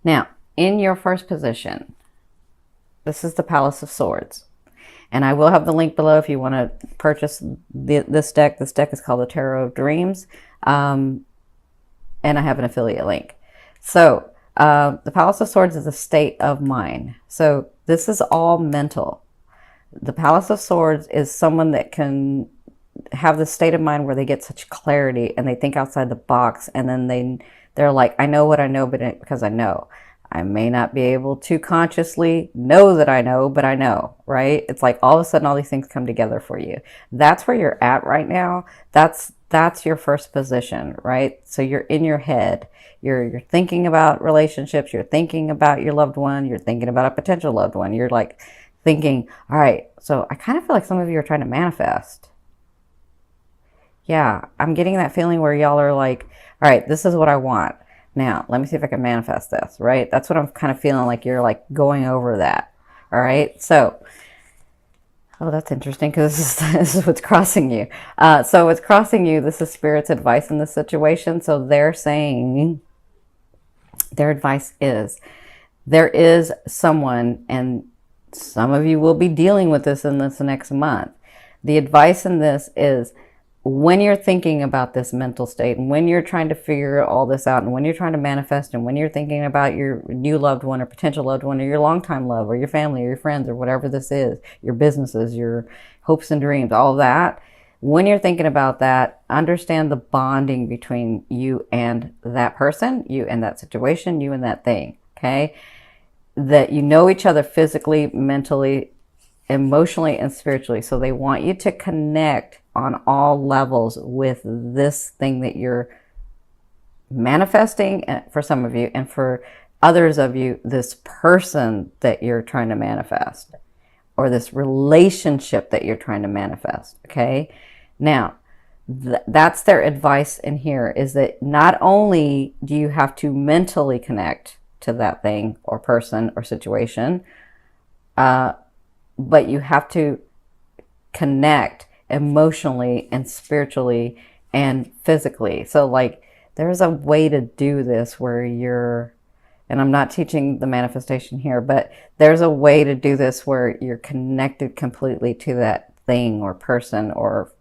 Now, in your first position, this is the Palace of Swords. And I will have the link below if you want to purchase this deck. This deck is called the Tarot of Dreams. And I have an affiliate link. So the Palace of Swords is a state of mind. So this is all mental. The Palace of Swords is someone that can have this state of mind where they get such clarity and they think outside the box, and then they're like, I know what I know, but because I know. I may not be able to consciously know that I know, but I know, right? It's like all of a sudden all these things come together for you. That's where you're at right now. That's your first position, right? So you're in your head. You're thinking about relationships. You're thinking about your loved one. You're thinking about a potential loved one. You're like thinking, all right, so I kind of feel like some of you are trying to manifest. Yeah, I'm getting that feeling where y'all are like, all right, this is what I want. Now, let me see if I can manifest this, right? That's what I'm kind of feeling like you're like going over that. All right. So, oh, that's interesting because this is what's crossing you. So what's crossing you, this is Spirit's advice in this situation. So they're saying, their advice is, there is someone, and some of you will be dealing with this in this next month. The advice in this is, when you're thinking about this mental state, and when you're trying to figure all this out, and when you're trying to manifest, and when you're thinking about your new loved one or potential loved one or your longtime love or your family or your friends or whatever this is, your businesses, your hopes and dreams, all of that, when you're thinking about that, understand the bonding between you and that person, you and that situation, you and that thing, okay? That you know each other physically, mentally, emotionally, and spiritually. So they want you to connect on all levels with this thing that you're manifesting, for some of you, and for others of you, this person that you're trying to manifest, or this relationship that you're trying to manifest. Okay. Now, that's their advice in here, is that not only do you have to mentally connect to that thing or person or situation, but you have to connect emotionally and spiritually and physically. So like there's a way to do this where you're, and I'm not teaching the manifestation here, but there's a way to do this where you're connected completely to that thing or person or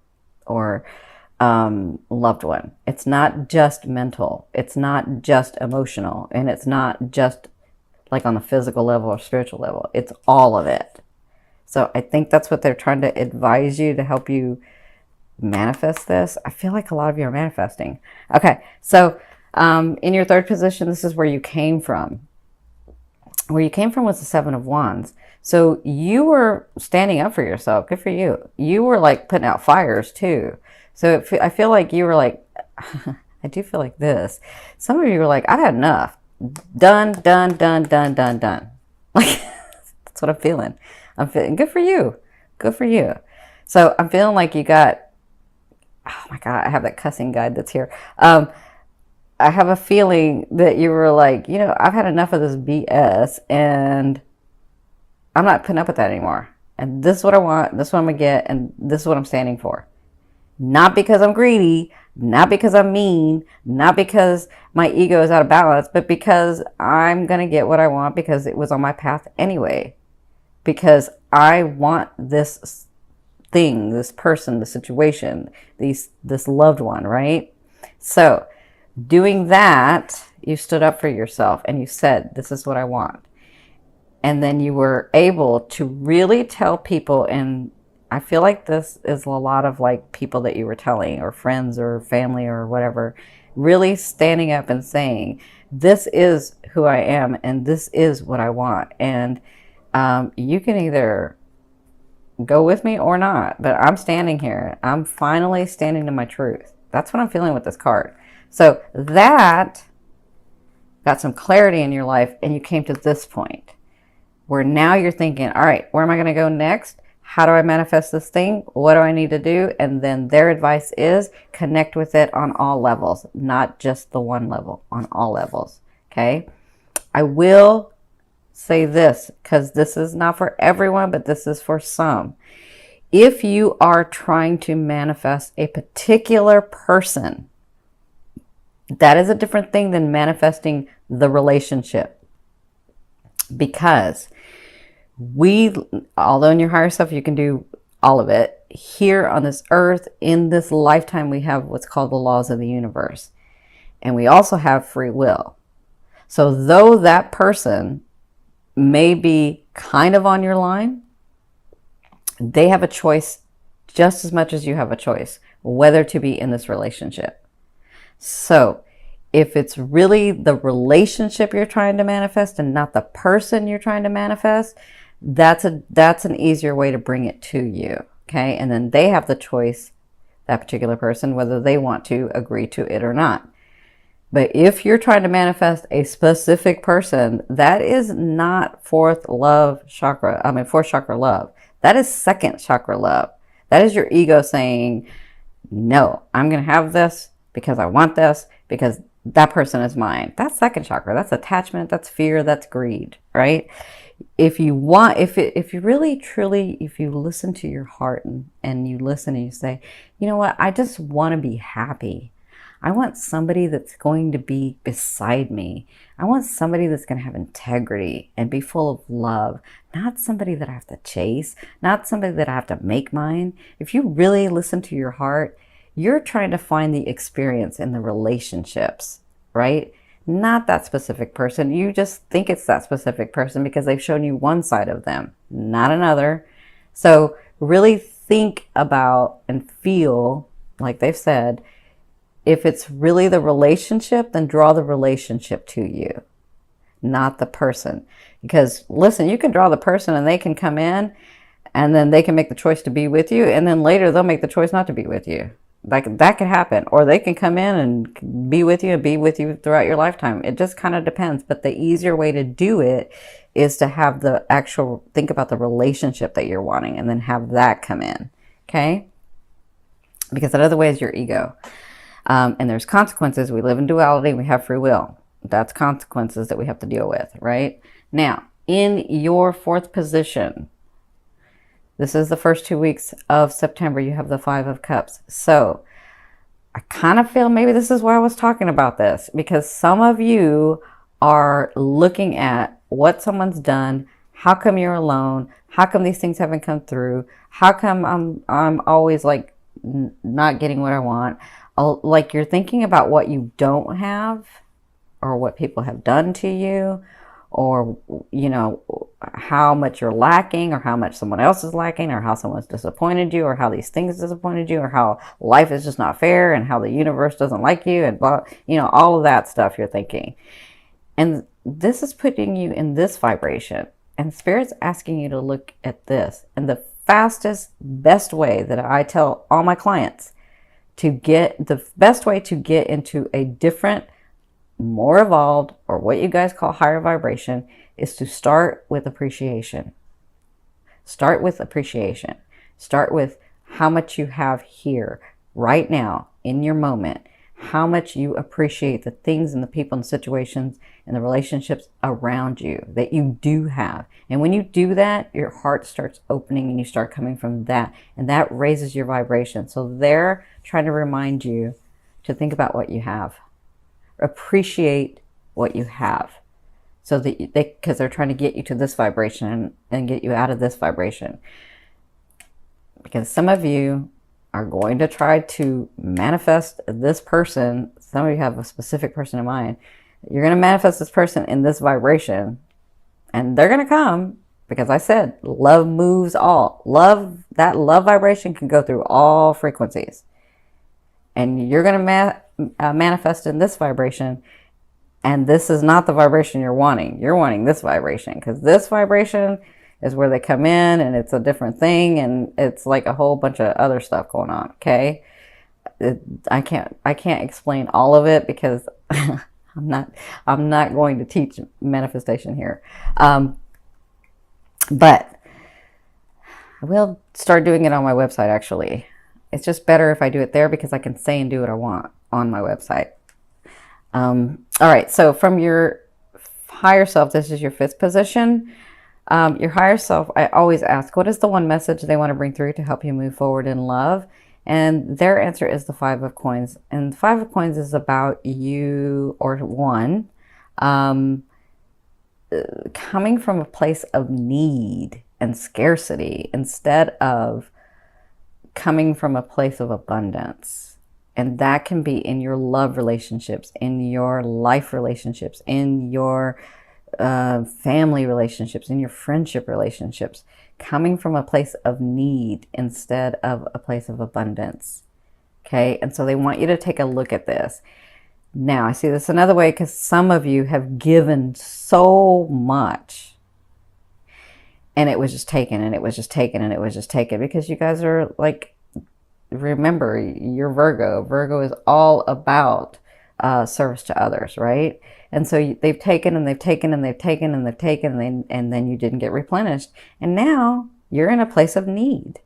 loved one. It's not just mental. It's not just emotional. And it's not just like on the physical level or spiritual level. It's all of it. So I think that's what they're trying to advise you to help you manifest this. I feel like a lot of you are manifesting. Okay, so in your third position, this is where you came from. Where you came from was the Seven of Wands. So you were standing up for yourself. Good for you. You were like putting out fires too. So I feel like you were like, I do feel like this. Some of you were like, I've had enough. Done, done, done, done, done, done. Like, that's what I'm feeling. I'm feeling good for you. Good for you. So I'm feeling like you got, oh my God, I have that cussing guide that's here. I have a feeling that you were like, you know, I've had enough of this BS and I'm not putting up with that anymore. And this is what I want. This is what I'm going to get. And this is what I'm standing for. Not because I'm greedy, not because I'm mean, not because my ego is out of balance, but because I'm going to get what I want because it was on my path anyway. Because I want this thing, this person, the situation, this loved one, right? So doing that, you stood up for yourself and you said, this is what I want. And then you were able to really tell people, and I feel like this is a lot of like people that you were telling, or friends or family or whatever, really standing up and saying, this is who I am and this is what I want. And you can either go with me or not, but I'm standing here. I'm finally standing to my truth. That's what I'm feeling with this card. So that got some clarity in your life, and you came to this point where now you're thinking, all right, where am I going to go next? How do I manifest this thing? What do I need to do? And then their advice is connect with it on all levels, not just the one level, on all levels. Okay. I will say this, because this is not for everyone, but this is for some. If you are trying to manifest a particular person, that is a different thing than manifesting the relationship. because although in your higher self you can do all of it, here on this earth, in this lifetime, we have what's called the laws of the universe. And we also have free will. So though that person may be kind of on your line, they have a choice just as much as you have a choice whether to be in this relationship. So if it's really the relationship you're trying to manifest and not the person you're trying to manifest, that's an easier way to bring it to you. Okay. And then they have the choice, that particular person, whether they want to agree to it or not. But if you're trying to manifest a specific person, that is not fourth chakra love. That is second chakra love. That is your ego saying, no, I'm going to have this because I want this, because that person is mine. That's second chakra. That's attachment. That's fear. That's greed, right? If you really truly, if you listen to your heart and you listen and you say, you know what, I just want to be happy. I want somebody that's going to be beside me. I want somebody that's going to have integrity and be full of love, not somebody that I have to chase, not somebody that I have to make mine. If you really listen to your heart, you're trying to find the experience in the relationships, right? Not that specific person. You just think it's that specific person because they've shown you one side of them, not another. So really think about and feel, like they've said, if it's really the relationship, then draw the relationship to you, not the person. Because listen, you can draw the person and they can come in and then they can make the choice to be with you. And then later they'll make the choice not to be with you. That could happen. Or they can come in and be with you and be with you throughout your lifetime. It just kind of depends. But the easier way to do it is to have think about the relationship that you're wanting and then have that come in. Okay? Because that other way is your ego. And there's consequences. We live in duality. We have free will. That's consequences that we have to deal with, right? Now, in your fourth position, this is the first 2 weeks of September. You have the 5 of Cups. So I kind of feel maybe this is why I was talking about this, because some of you are looking at what someone's done. How come you're alone? How come these things haven't come through? How come I'm always like not getting what I want? Like you're thinking about what you don't have or what people have done to you, or, you know, how much you're lacking or how much someone else is lacking, or how someone's disappointed you, or how these things disappointed you, or how life is just not fair and how the universe doesn't like you, and blah, you know, all of that stuff you're thinking. And this is putting you in this vibration, and Spirit's asking you to look at this. And the fastest, best way that I tell all my clients the best way to get into a different, more evolved, or what you guys call higher vibration, is to start with appreciation. Start with appreciation. Start with how much you have here, right now, in your moment. How much you appreciate the things and the people and situations and the relationships around you that you do have. And when you do that, your heart starts opening and you start coming from that. And that raises your vibration. So they're trying to remind you to think about what you have. Appreciate what you have. So that because they're trying to get you to this vibration and get you out of this vibration. Because some of you are going to try to manifest this person. Some of you have a specific person in mind. You're going to manifest this person in this vibration, and they're going to come, because I said love moves all. That love vibration can go through all frequencies, and you're going to manifest in this vibration. And this is not the vibration you're wanting. You're wanting this vibration, because this vibration is where they come in, and it's a different thing, and it's like a whole bunch of other stuff going on. Okay, I can't explain all of it because I'm not going to teach manifestation here, but I will start doing it on my website. Actually, it's just better if I do it there, because I can say and do what I want on my website. All right, so from your higher self, this is your 5th position. Your higher self, I always ask, what is the one message they want to bring through to help you move forward in love? And their answer is the 5 of Coins. And the 5 of Coins is about you, or one, coming from a place of need and scarcity instead of coming from a place of abundance. And that can be in your love relationships, in your life relationships, in your family relationships, in your friendship relationships, coming from a place of need instead of a place of abundance. Okay, and so they want you to take a look at this. Now, I see this another way because some of you have given so much and it was just taken and it was just taken and it was just taken because you guys are like, remember, you're Virgo. Virgo is all about service to others, right? And so they've taken and they've taken and they've taken and they've taken and then you didn't get replenished. And now you're in a place of need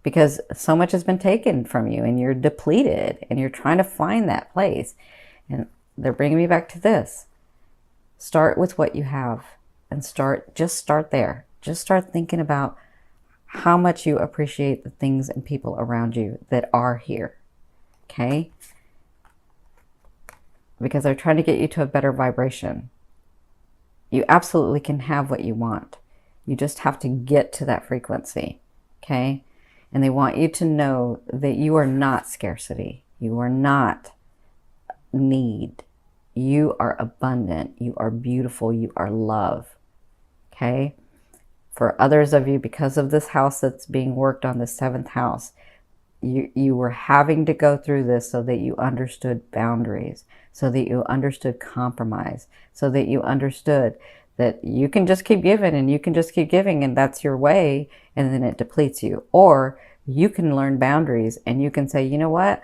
because so much has been taken from you and you're depleted and you're trying to find that place. And they're bringing me back to this. Start with what you have and just start there. Just start thinking about how much you appreciate the things and people around you that are here. Okay? Because they're trying to get you to a better vibration. You absolutely can have what you want. You just have to get to that frequency. Okay? And they want you to know that you are not scarcity. You are not need. You are abundant. You are beautiful. You are love. Okay? For others of you, because of this house that's being worked on, the 7th house, you were having to go through this so that you understood boundaries, so that you understood compromise, so that you understood that you can just keep giving and you can just keep giving and that's your way and then it depletes you. Or you can learn boundaries and you can say, you know what?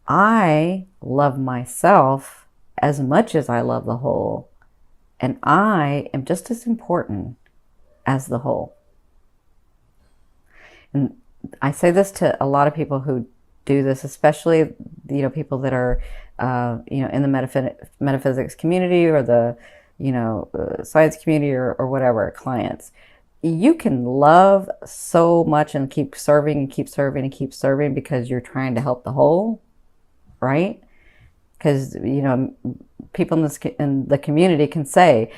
I love myself as much as I love the whole. And I am just as important as the whole. And I say this to a lot of people who do this, especially, people that are, in the metaphysics community or the, science community or whatever, clients. You can love so much and keep serving and keep serving and keep serving because you're trying to help the whole, right? Because, people in the community can say,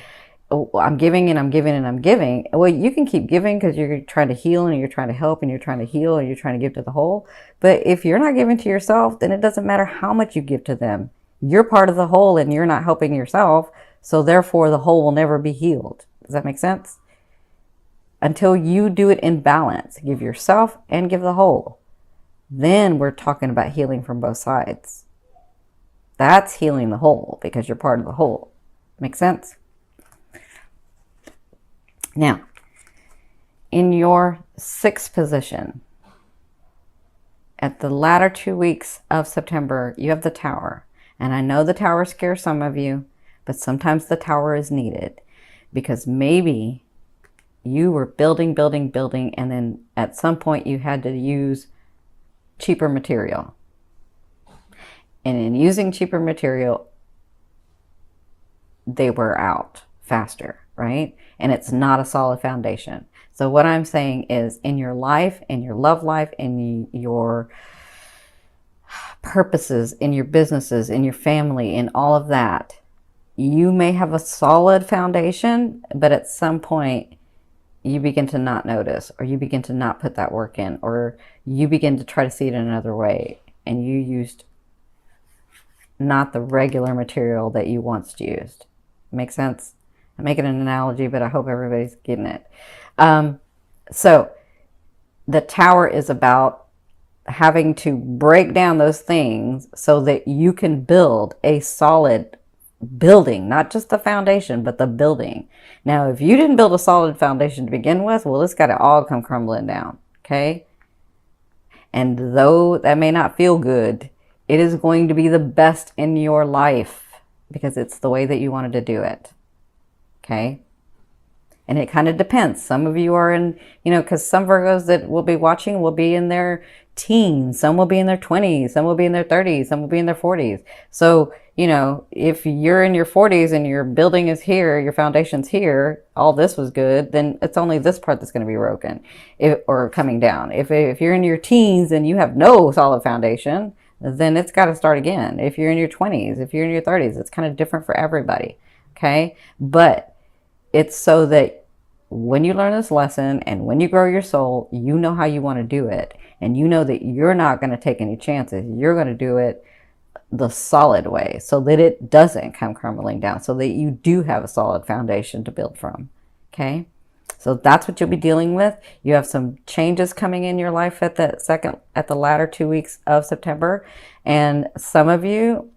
oh, I'm giving and I'm giving and I'm giving. Well, you can keep giving because you're trying to heal and you're trying to help and you're trying to heal and you're trying to give to the whole. But if you're not giving to yourself, then it doesn't matter how much you give to them. You're part of the whole and you're not helping yourself. So therefore the whole will never be healed. Does that make sense? Until you do it in balance, give yourself and give the whole. Then we're talking about healing from both sides. That's healing the whole because you're part of the whole. Make sense? Now, in your 6th position, at the latter 2 weeks of September, you have the Tower. And I know the Tower scares some of you, but sometimes the Tower is needed because maybe you were building, and then at some point you had to use cheaper material. And in using cheaper material, they wear out faster, right? And it's not a solid foundation. So what I'm saying is in your life, in your love life, in your purposes, in your businesses, in your family, in all of that, you may have a solid foundation, but at some point you begin to not notice, or you begin to not put that work in, or you begin to try to see it in another way, and you used not the regular material that you once used. Make sense? I'm making an analogy, but I hope everybody's getting it. So the Tower is about having to break down those things so that you can build a solid building, not just the foundation, but the building. Now, if you didn't build a solid foundation to begin with, well, it's got to all come crumbling down, okay? And though that may not feel good, it is going to be the best in your life because it's the way that you wanted to do it, okay? And it kind of depends. Some of you are in, because some Virgos that will be watching will be in their teens. Some will be in their 20s. Some will be in their 30s. Some will be in their 40s. So, if you're in your 40s and your building is here, your foundation's here, all this was good, then it's only this part that's going to be broken or coming down. If you're in your teens and you have no solid foundation, then it's got to start again. If you're in your 20s, if you're in your 30s, it's kind of different for everybody. Okay. But It's so that when you learn this lesson and when you grow your soul, you know how you want to do it. And you know that you're not going to take any chances. You're going to do it the solid way so that it doesn't come crumbling down, so that you do have a solid foundation to build from. Okay? So that's what you'll be dealing with. You have some changes coming in your life at the latter 2 weeks of September. And some of you,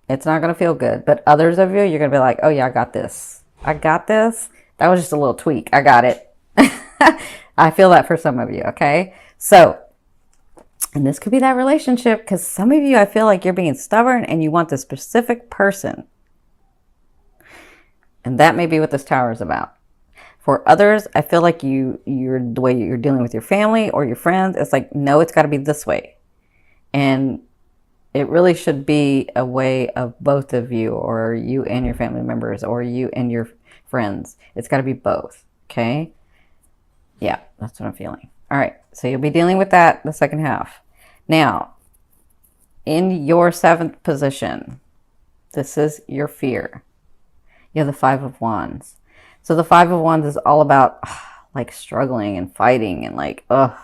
it's not going to feel good. But others of you, you're going to be like, oh yeah, I got this. I got this. That was just a little tweak. I got it. I feel that for some of you. Okay. So, and this could be that relationship, because some of you, I feel like you're being stubborn and you want the specific person. And that may be what this tower is about. For others, I feel like you're the way you're dealing with your family or your friends, it's like, no, it's got to be this way. And it really should be a way of both of you, or you and your family members, or you and your friends. It's got to be both. Okay. Yeah, that's what I'm feeling. All right. So you'll be dealing with that the second half. Now, in your 7th position, this is your fear. You have the 5 of Wands. So the 5 of Wands is all about like struggling and fighting and like, ugh.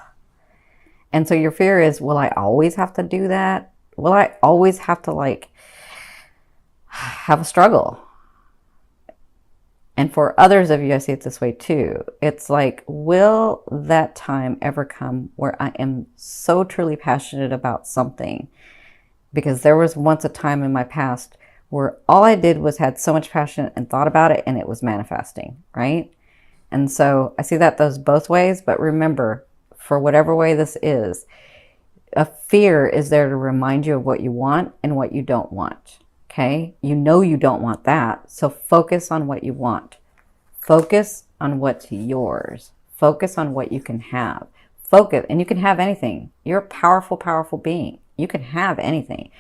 And so your fear is, will I always have to do that? Will I always have to like have a struggle? And for others of you, I see it this way too. It's like, will that time ever come where I am so truly passionate about something? Because there was once a time in my past where all I did was had so much passion and thought about it, and it was manifesting, right? And so I see that those both ways. But remember, for whatever way this is, a fear is there to remind you of what you want and what you don't want. Okay, you know you don't want that, so focus on what you want. Focus on what's yours. Focus on what you can have. Focus, and you can have anything. You're a powerful, powerful being. You can have anything.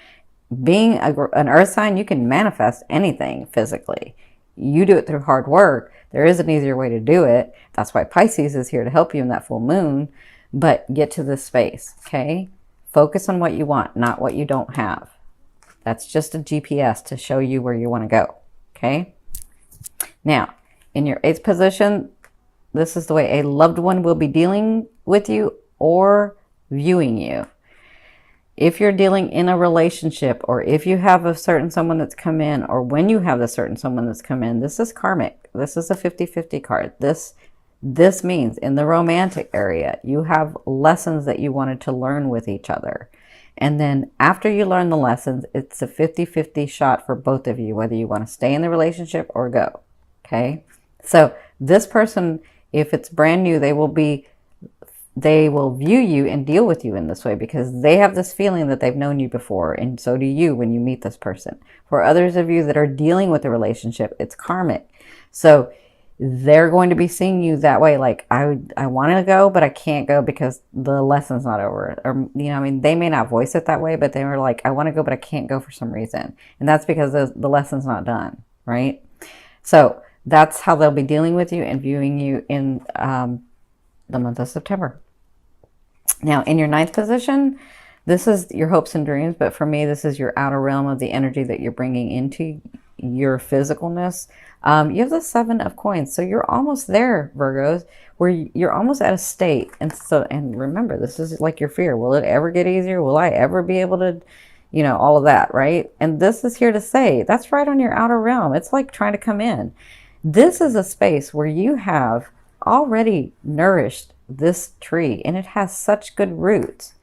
Being an earth sign, you can manifest anything physically. You do it through hard work. There is an easier way to do it. That's why Pisces is here to help you in that full moon. But get to this space, okay? Focus on what you want, not what you don't have. That's just a GPS to show you where you want to go. Okay. Now, in your 8th position, this is the way a loved one will be dealing with you or viewing you. If you're dealing in a relationship, or if you have a certain someone that's come in, or when you have a certain someone that's come in, this is karmic. This is a 50-50 card. This means in the romantic area, you have lessons that you wanted to learn with each other. And then after you learn the lessons, it's a 50-50 shot for both of you, whether you want to stay in the relationship or go. Okay. So this person, if it's brand new, they will view you and deal with you in this way because they have this feeling that they've known you before. And so do you when you meet this person. For others of you that are dealing with a relationship, it's karmic. So they're going to be seeing you that way. Like, I want to go, but I can't go because the lesson's not over. Or, you know, I mean, they may not voice it that way, but they were like, I want to go, but I can't go for some reason. And that's because the lesson's not done, right? So that's how they'll be dealing with you and viewing you in the month of September. Now, in your 9th position, this is your hopes and dreams. But for me, this is your outer realm of the energy that you're bringing into your physicalness. You have the 7 of coins. So you're almost there, Virgos, where you're almost at a state. And remember, this is like your fear. Will it ever get easier? Will I ever be able to, you know, all of that, right? And this is here to say, that's right on your outer realm. It's like trying to come in. This is a space where you have already nourished this tree and it has such good roots.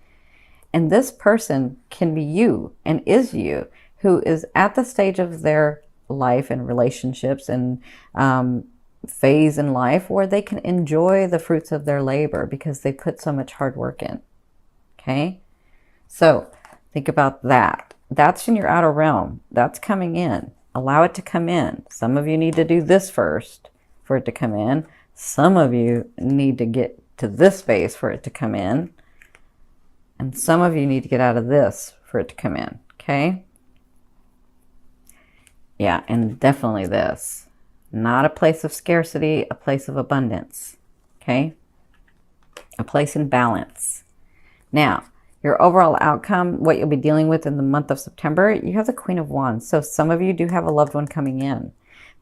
And this person can be you and is you, who is at the stage of their life and relationships and phase in life where they can enjoy the fruits of their labor because they put so much hard work in. Okay. So think about that. That's in your outer realm. That's coming in. Allow it to come in. Some of you need to do this first for it to come in. Some of you need to get to this space for it to come in. And some of you need to get out of this for it to come in. Okay. Yeah, and definitely this. Not a place of scarcity, a place of abundance. Okay? A place in balance. Now, your overall outcome, what you'll be dealing with in the month of September, you have the Queen of Wands. So some of you do have a loved one coming in.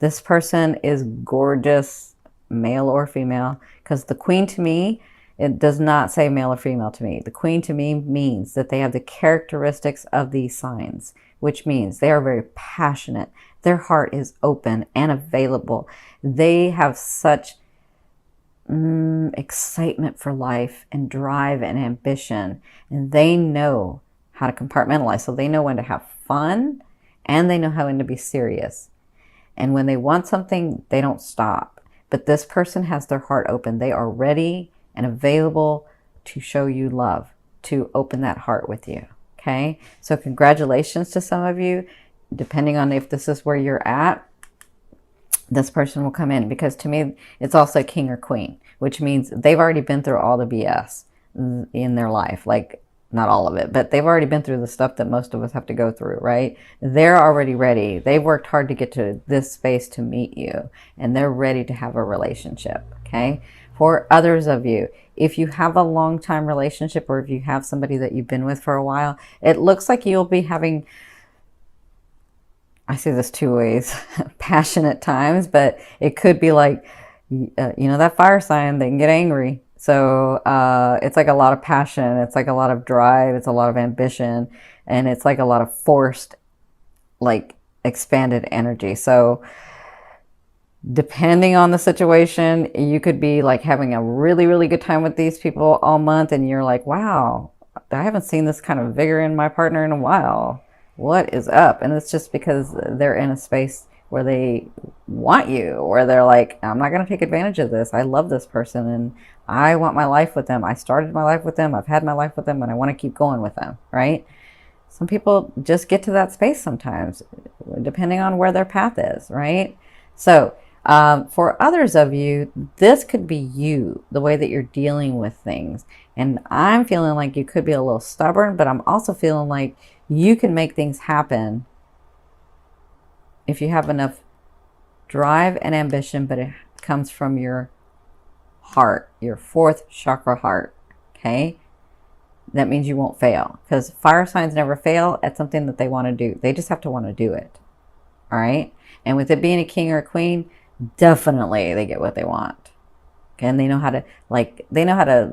This person is gorgeous, male or female, because the queen to me, it does not say male or female to me. The queen to me means that they have the characteristics of these signs, which means they are very passionate. Their heart is open and available. They have such excitement for life and drive and ambition, and they know how to compartmentalize. So they know when to have fun and they know how when to be serious. And when they want something, they don't stop. But this person has their heart open. They are ready and available to show you love, to open that heart with you. Okay? So congratulations to some of you. Depending on if this is where you're at, this person will come in, because to me, it's also king or queen, which means they've already been through all the BS in their life. Like, not all of it, but they've already been through the stuff that most of us have to go through, right? They're already ready. They've worked hard to get to this space to meet you, and they're ready to have a relationship, okay? For others of you, if you have a long-time relationship, or if you have somebody that you've been with for a while, it looks like you'll be having, I see this two ways, passionate times, but it could be like, that fire sign, they can get angry. So it's like a lot of passion. It's like a lot of drive. It's a lot of ambition. And it's like a lot of forced, like expanded energy. So depending on the situation, you could be like having a really, really good time with these people all month. And you're like, wow, I haven't seen this kind of vigor in my partner in a while. What is up? And it's just because they're in a space where they want you, where they're like, I'm not going to take advantage of this. I love this person and I want my life with them. I started my life with them. I've had my life with them and I want to keep going with them, right? Some people just get to that space sometimes, depending on where their path is, right? So for others of you, this could be you, the way that you're dealing with things. And I'm feeling like you could be a little stubborn, but I'm also feeling like you can make things happen if you have enough drive and ambition, but it comes from your heart, your fourth chakra heart, okay? That means you won't fail, because fire signs never fail at something that they want to do. They just have to want to do it, all right? And with it being a king or a queen, definitely they get what they want. Okay? And they know how to,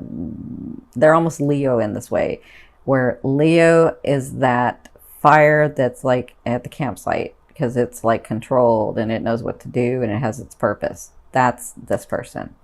they're almost Leo in this way, where Leo is that fire that's like at the campsite, because it's like controlled and it knows what to do and it has its purpose. That's this person.